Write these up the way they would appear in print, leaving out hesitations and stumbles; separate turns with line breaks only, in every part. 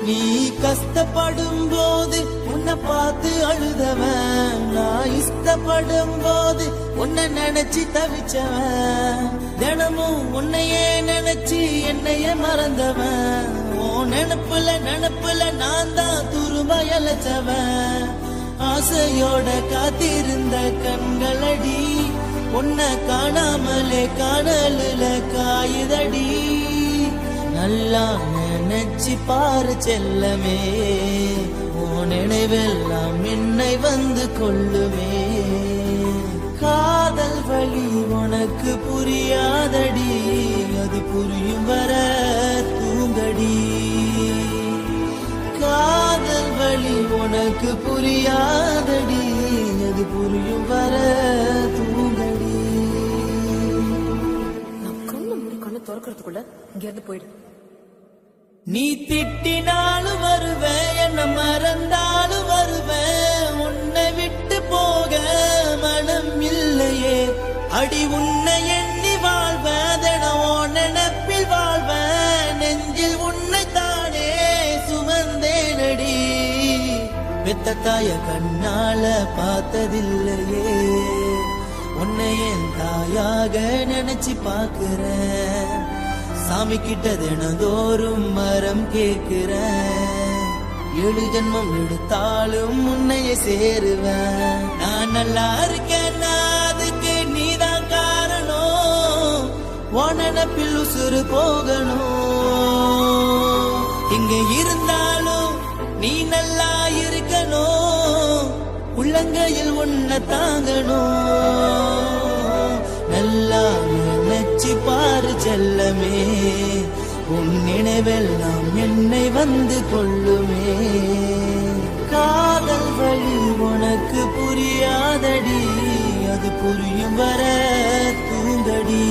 நீ கஷ்டப்படும் போது உன்னை பார்த்து அழுதவன், நான் இஷ்டப்படும் போது உன்னை நினைச்சு தவிச்சவன், தினமும் உன்னையே நினைச்சு என்னைய மறந்தவன், உன் நினப்புல நான் தான் துருவயலச்சவன், ஆசையோட காத்திருந்த கண்களடி உன்னை காணாமலே காணலுல காயுதடி, நல்லா நினைச்சு பாரு செல்லமே, உன் நினைவெல்லாம் என்னை வந்து கொள்ளுமே, காதல் வழி உனக்கு புரியாதடி, அது புரியும் வர தூங்கடி, காதல் வழி உனக்கு புரியாதடி, அது புரியும் வர தூங்கடி.
நான் கண்ணு மூடி கண்ணை திறக்கிறதுக்குள்ள இங்க இருந்து போயிடு.
நீ திட்டினாலும் வருவேன், என்ன மறந்தாலும் வருவேன், உன்னை விட்டு போக மனம் இல்லையே, அடி உன்னை எண்ணி வாழ்வேன், தினம் நினப்பில் வாழ்வேன், நெஞ்சில் உன்னை தானே சுமந்தேனடி, பெத்த தாய கண்ணால பார்த்ததில்லையே, உன்னை என் தாயாக நினைச்சு பாக்குறேன், சாமி கிட்ட தினந்தோறும் மரம் கேக்குறேன், 7 ஜென்மம் எடுத்தாலும் உன்னைய சேருவேன், நான் நல்லா இருக்கேன் அதுக்கு நீதான் காரணம், உனப்பில் உசுறு போகணும், இங்க இருந்தாலும் நீ நல்லா இருக்கணும், உள்ளங்கையில் உன்னை தாங்கணும், நல்லா நினைச்சு பாரு செல்லமே, உன் நினைவெல்லாம் என்னை வந்து கொள்ளுமே, காதல் வழி உனக்கு புரியாதடி, அது புரியும் வர தூங்கடி,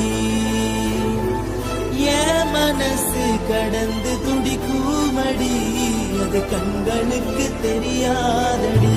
என் மனசு கடந்து துடிக்குமடி, அது கண்களுக்கு தெரியாதடி.